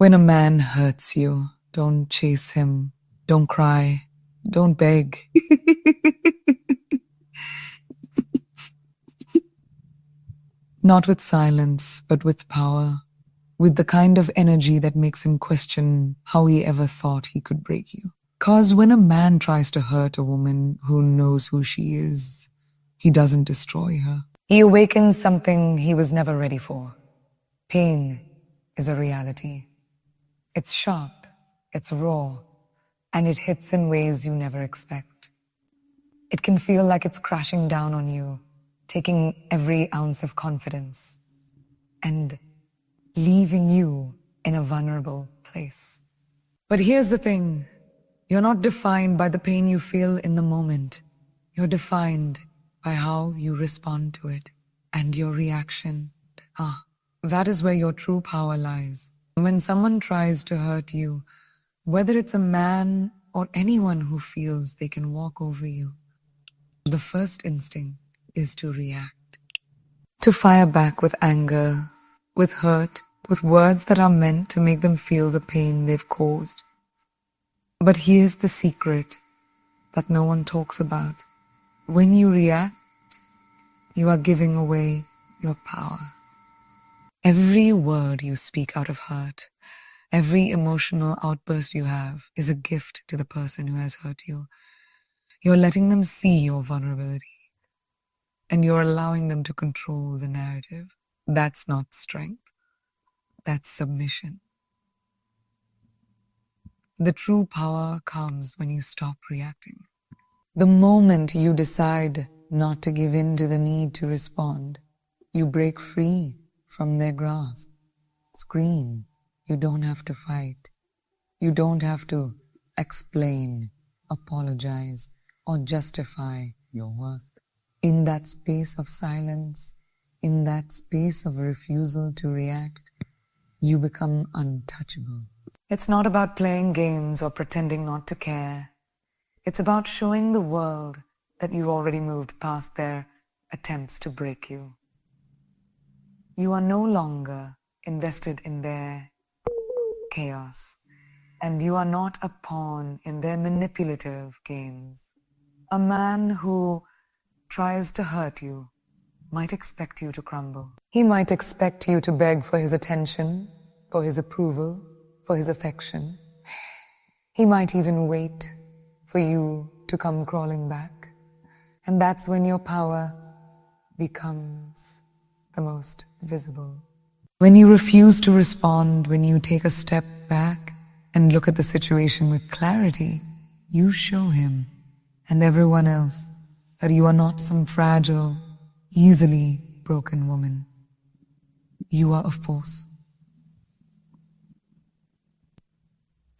When a man hurts you, don't chase him, don't cry, don't beg. Not with silence, but with power, with the kind of energy that makes him question how he ever thought he could break you. 'Cause when a man tries to hurt a woman who knows who she is, he doesn't destroy her. He awakens something he was never ready for. Pain is a reality. It's sharp, it's raw, and it hits in ways you never expect. It can feel like it's crashing down on you, taking every ounce of confidence, and leaving you in a vulnerable place. But here's the thing. You're not defined by the pain you feel in the moment. You're defined by how you respond to it and your reaction. That is where your true power lies. When someone tries to hurt you, whether it's a man or anyone who feels they can walk over you, the first instinct is to react. To fire back with anger, with hurt, with words that are meant to make them feel the pain they've caused. But here's the secret that no one talks about. When you react, you are giving away your power. Every word you speak out of hurt, every emotional outburst you have is a gift to the person who has hurt you. You're letting them see your vulnerability, and you're allowing them to control the narrative. That's not strength. That's submission. The true power comes when you stop reacting. The moment you decide not to give in to the need to respond, you break free from their grasp. Scream. You don't have to fight. You don't have to explain, apologize, or justify your worth. In that space of silence, in that space of refusal to react, you become untouchable. It's not about playing games or pretending not to care. It's about showing the world that you've already moved past their attempts to break you. You are no longer invested in their chaos, and you are not a pawn in their manipulative games. A man who tries to hurt you might expect you to crumble. He might expect you to beg for his attention, for his approval, for his affection. He might even wait for you to come crawling back. And that's when your power becomes the most visible. When you refuse to respond, when you take a step back and look at the situation with clarity, you show him and everyone else that you are not some fragile, easily broken woman. You are a force.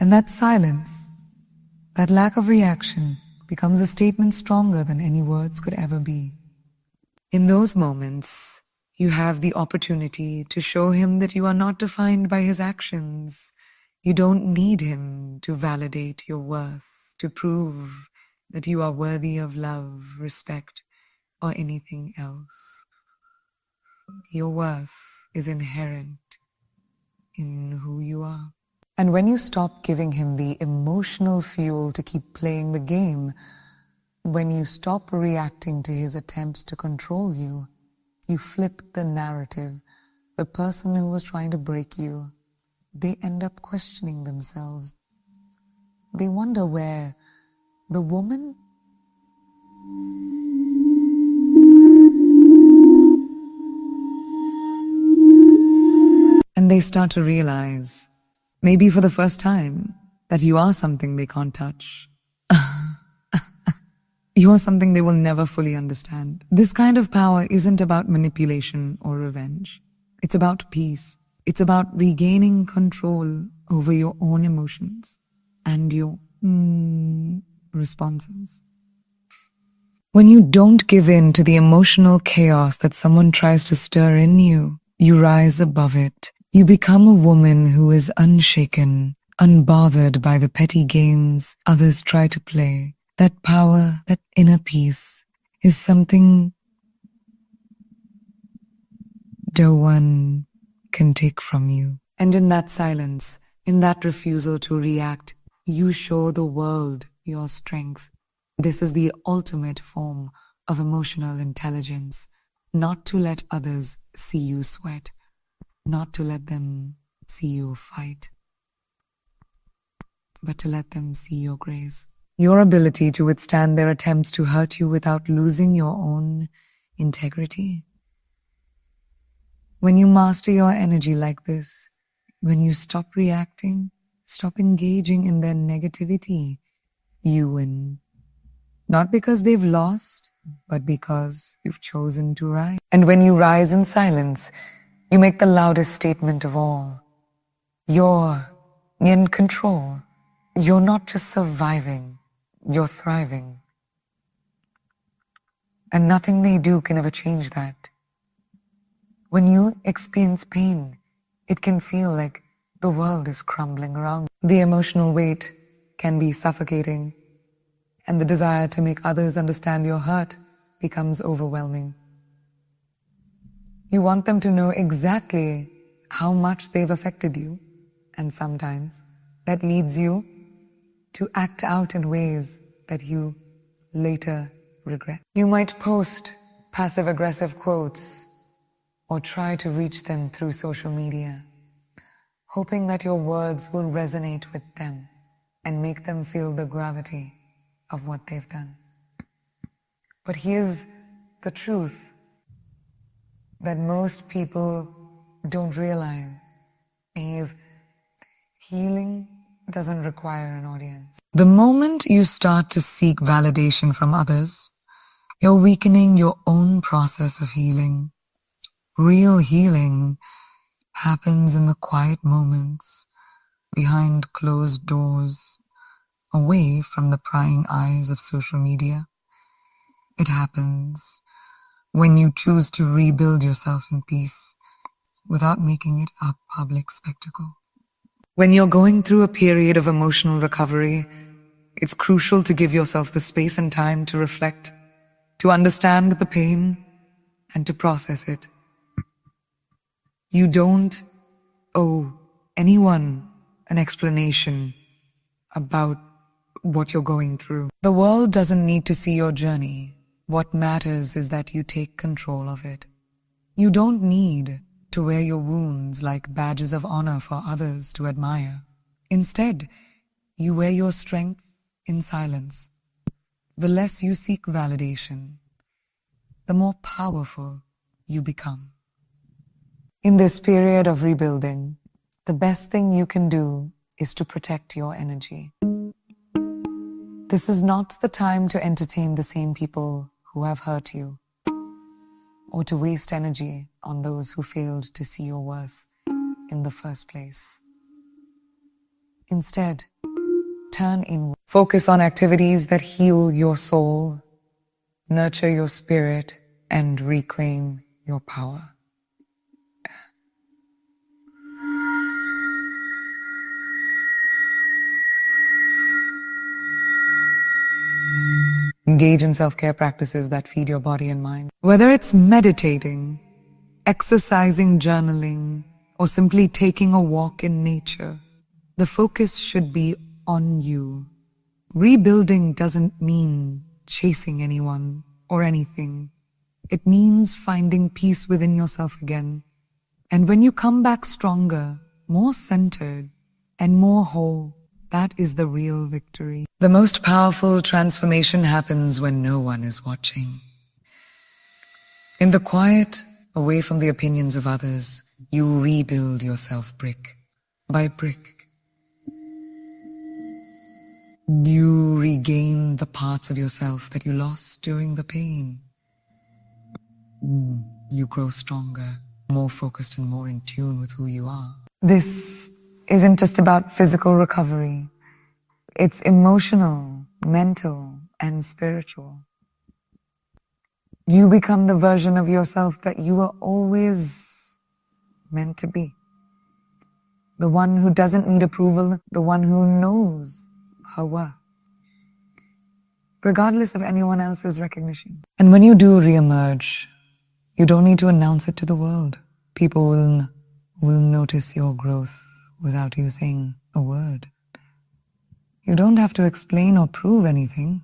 And that silence, that lack of reaction, becomes a statement stronger than any words could ever be. In those moments, you have the opportunity to show him that you are not defined by his actions. You don't need him to validate your worth, to prove that you are worthy of love, respect, or anything else. Your worth is inherent in who you are. And when you stop giving him the emotional fuel to keep playing the game, when you stop reacting to his attempts to control you, you flip the narrative. The person who was trying to break you, they end up questioning themselves. They wonder where the woman and they start to realize, maybe for the first time, that you are something they can't touch. You are something they will never fully understand. This kind of power isn't about manipulation or revenge. It's about peace. It's about regaining control over your own emotions and your responses. When you don't give in to the emotional chaos that someone tries to stir in you, you rise above it. You become a woman who is unshaken, unbothered by the petty games others try to play. That power, that inner peace, is something no one can take from you. And in that silence, In that refusal to react, you show the world your strength. This is the ultimate form of emotional intelligence. Not to let others see you sweat, not to let them see you fight, but to let them see your grace. Your ability to withstand their attempts to hurt you without losing your own integrity. When you master your energy like this, when you stop reacting, stop engaging in their negativity, you win. Not because they've lost, but because you've chosen to rise. And when you rise in silence, you make the loudest statement of all. You're in control. You're not just surviving, you're thriving. And nothing they do can ever change that. When you experience pain, it can feel like the world is crumbling around. The emotional weight can be suffocating, and the desire to make others understand your hurt becomes overwhelming. You want them to know exactly how much they've affected you, and sometimes that leads you to act out in ways that you later regret. You might post passive-aggressive quotes or try to reach them through social media, hoping that your words will resonate with them and make them feel the gravity of what they've done. But here's the truth that most people don't realize is healing doesn't require an audience. The moment you start to seek validation from others, you're weakening your own process of healing. Real healing happens in the quiet moments, behind closed doors, away from the prying eyes of social media. It happens when you choose to rebuild yourself in peace without making it a public spectacle. When you're going through a period of emotional recovery, it's crucial to give yourself the space and time to reflect, to understand the pain, and to process it. You don't owe anyone an explanation about what you're going through. The world doesn't need to see your journey. What matters is that you take control of it. You don't need to wear your wounds like badges of honor for others to admire. Instead, you wear your strength in silence. The less you seek validation, the more powerful you become. In this period of rebuilding, the best thing you can do is to protect your energy. This is not the time to entertain the same people who have hurt you, or to waste energy on those who failed to see your worth in the first place. Instead, turn inward. Focus on activities that heal your soul, nurture your spirit, and reclaim your power. Engage in self-care practices that feed your body and mind. Whether it's meditating, exercising, journaling, or simply taking a walk in nature, the focus should be on you. Rebuilding doesn't mean chasing anyone or anything. It means finding peace within yourself again. And when you come back stronger, more centered, and more whole, that is the real victory. The most powerful transformation happens when no one is watching. In the quiet, away from the opinions of others, you rebuild yourself brick by brick. You regain the parts of yourself that you lost during the pain. You grow stronger, more focused, and more in tune with who you are. This isn't just about physical recovery. It's emotional, mental, and spiritual. You become the version of yourself that you were always meant to be. The one who doesn't need approval, the one who knows her worth, regardless of anyone else's recognition. And when you do reemerge, you don't need to announce it to the world. People will notice your growth without you saying a word. You don't have to explain or prove anything.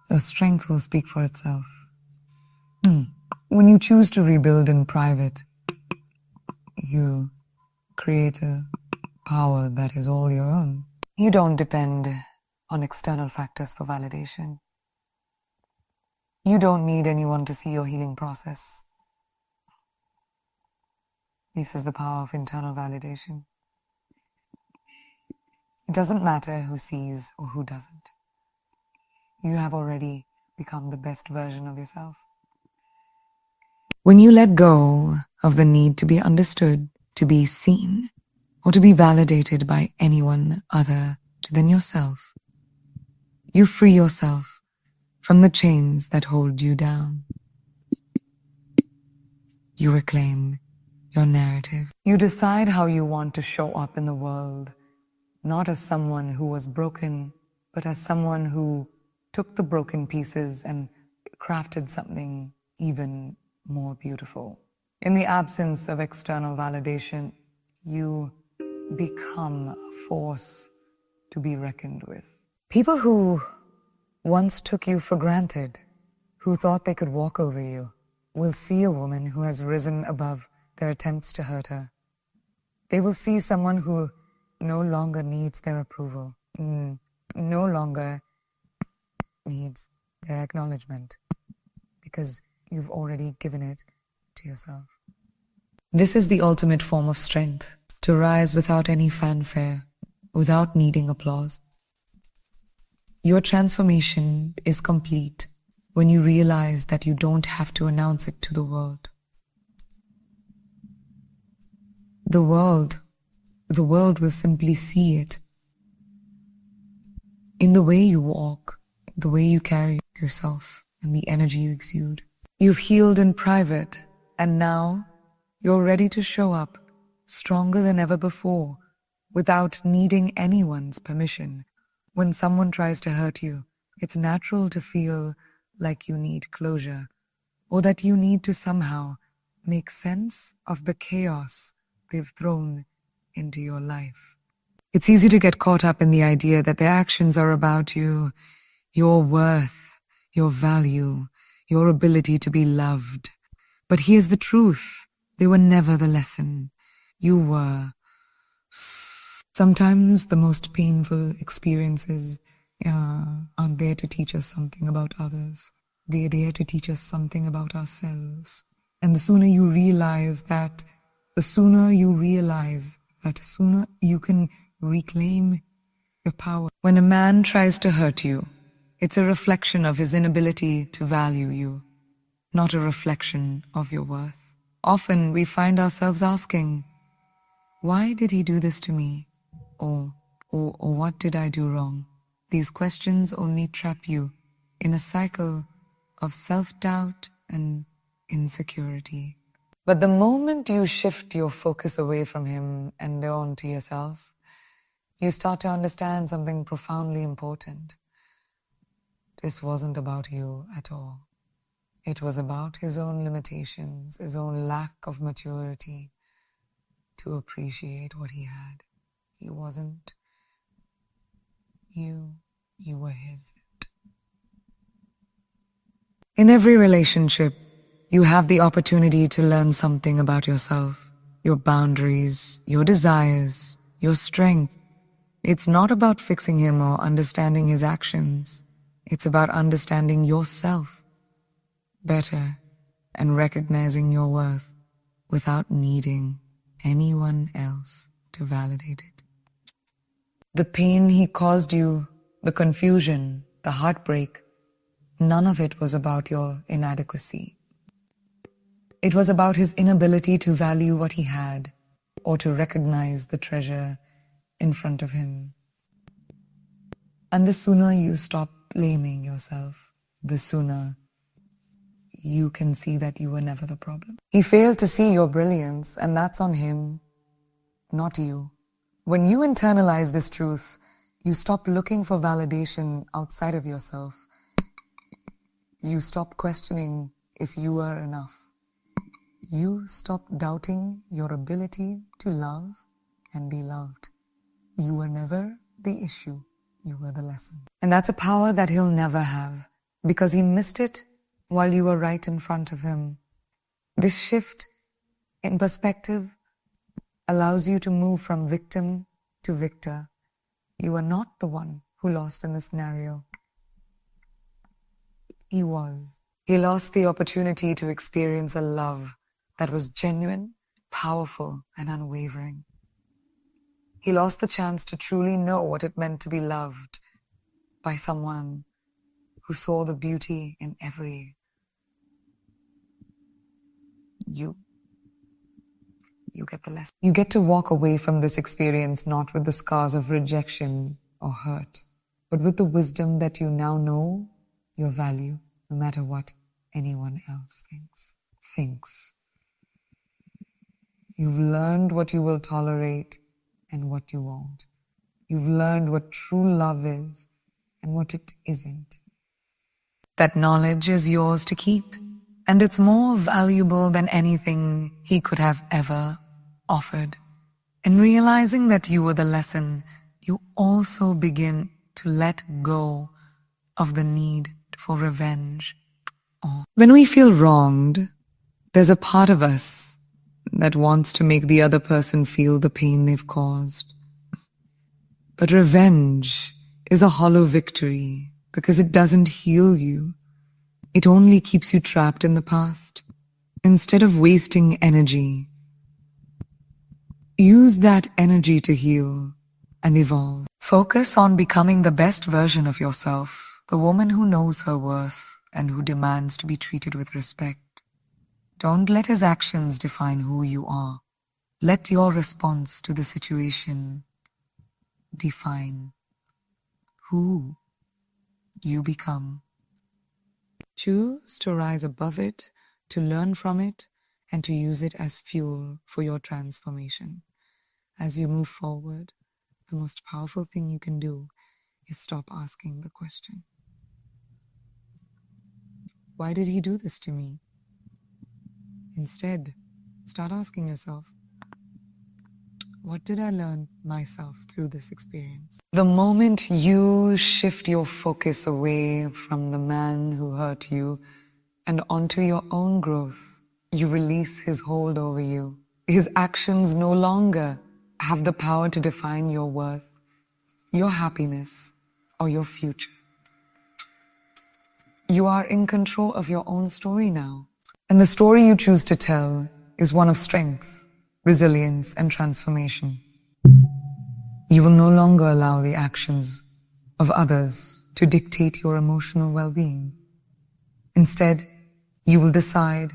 Your strength will speak for itself. When you choose to rebuild in private, you create a power that is all your own. You don't depend on external factors for validation. You don't need anyone to see your healing process. This is the power of internal validation. It doesn't matter who sees or who doesn't. You have already become the best version of yourself. When you let go of the need to be understood, to be seen, or to be validated by anyone other than yourself, you free yourself from the chains that hold you down. You reclaim your narrative. You decide how you want to show up in the world, not as someone who was broken, but as someone who took the broken pieces and crafted something even more beautiful. In the absence of external validation, you become a force to be reckoned with. People who once took you for granted, who thought they could walk over you, will see a woman who has risen above their attempts to hurt her. They will see someone who no longer needs their approval, no longer needs their acknowledgement, because you've already given it to yourself. This is the ultimate form of strength, to rise without any fanfare, without needing applause. Your transformation is complete when you realize that you don't have to announce it to the world. The world will simply see it. In the way you walk, the way you carry yourself, and the energy you exude. You've healed in private, and now you're ready to show up stronger than ever before, without needing anyone's permission. When someone tries to hurt you, it's natural to feel like you need closure, or that you need to somehow make sense of the chaos they've thrown into your life. It's easy to get caught up in the idea that their actions are about you, your worth, your value, your ability to be loved. But here's the truth. They were never the lesson. You were. Sometimes the most painful experiences aren't there to teach us something about others. They're there to teach us something about ourselves. And the sooner you realize that, the sooner you can reclaim your power. When a man tries to hurt you, it's a reflection of his inability to value you, not a reflection of your worth. Often we find ourselves asking, why did he do this to me? Or what did I do wrong? These questions only trap you in a cycle of self-doubt and insecurity. But the moment you shift your focus away from him and on to yourself, you start to understand something profoundly important. This wasn't about you at all. It was about his own limitations, his own lack of maturity to appreciate what he had. He wasn't you, you were his. In every relationship, you have the opportunity to learn something about yourself, your boundaries, your desires, your strength. It's not about fixing him or understanding his actions. It's about understanding yourself better and recognizing your worth without needing anyone else to validate it. The pain he caused you, the confusion, the heartbreak, none of it was about your inadequacy. It was about his inability to value what he had or to recognize the treasure in front of him. And the sooner you stop blaming yourself, the sooner you can see that you were never the problem. He failed to see your brilliance, and that's on him, not you. When you internalize this truth, you stop looking for validation outside of yourself. You stop questioning if you are enough. You stop doubting your ability to love and be loved. You were never the issue, you were the lesson. And that's a power that he'll never have, because he missed it while you were right in front of him. This shift in perspective allows you to move from victim to victor. You are not the one who lost in the scenario. He was. He lost the opportunity to experience a love that was genuine, powerful, and unwavering. He lost the chance to truly know what it meant to be loved by someone who saw the beauty in every you. You get the lesson. You get to walk away from this experience not with the scars of rejection or hurt, but with the wisdom that you now know your value, no matter what anyone else thinks. You've learned what you will tolerate and what you won't. You've learned what true love is and what it isn't. That knowledge is yours to keep, and it's more valuable than anything he could have ever offered. In realizing that you were the lesson, you also begin to let go of the need for revenge. When we feel wronged, there's a part of us that wants to make the other person feel the pain they've caused. But revenge is a hollow victory because it doesn't heal you. It only keeps you trapped in the past. Instead of wasting energy, use that energy to heal and evolve. Focus on becoming the best version of yourself, the woman who knows her worth and who demands to be treated with respect. Don't let his actions define who you are. Let your response to the situation define who you become. Choose to rise above it, to learn from it, and to use it as fuel for your transformation. As you move forward, the most powerful thing you can do is stop asking the question, why did he do this to me? Instead, start asking yourself, what did I learn myself through this experience? The moment you shift your focus away from the man who hurt you and onto your own growth, you release his hold over you. His actions no longer have the power to define your worth, your happiness, or your future. You are in control of your own story now. And the story you choose to tell is one of strength, resilience, and transformation. You will no longer allow the actions of others to dictate your emotional well-being. Instead, you will decide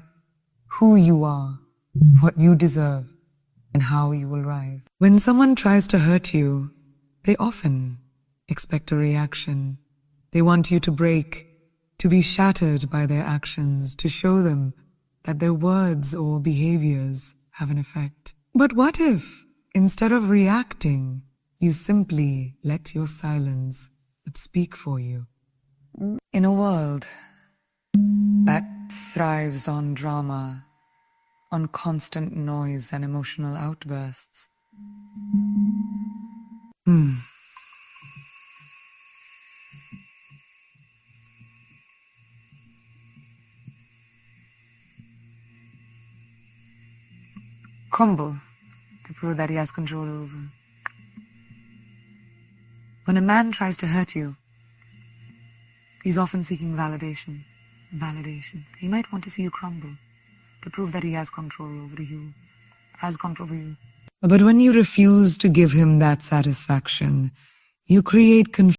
who you are, what you deserve, and how you will rise. When someone tries to hurt you, they often expect a reaction. They want you to break, to be shattered by their actions, to show them that their words or behaviors have an effect. But what if, instead of reacting, you simply let your silence speak for you? In a world that thrives on drama, on constant noise and emotional outbursts, crumble to prove that he has control over. When a man tries to hurt you, he's often seeking validation. He might want to see you crumble to prove that he has control over you, But when you refuse to give him that satisfaction, you create confusion.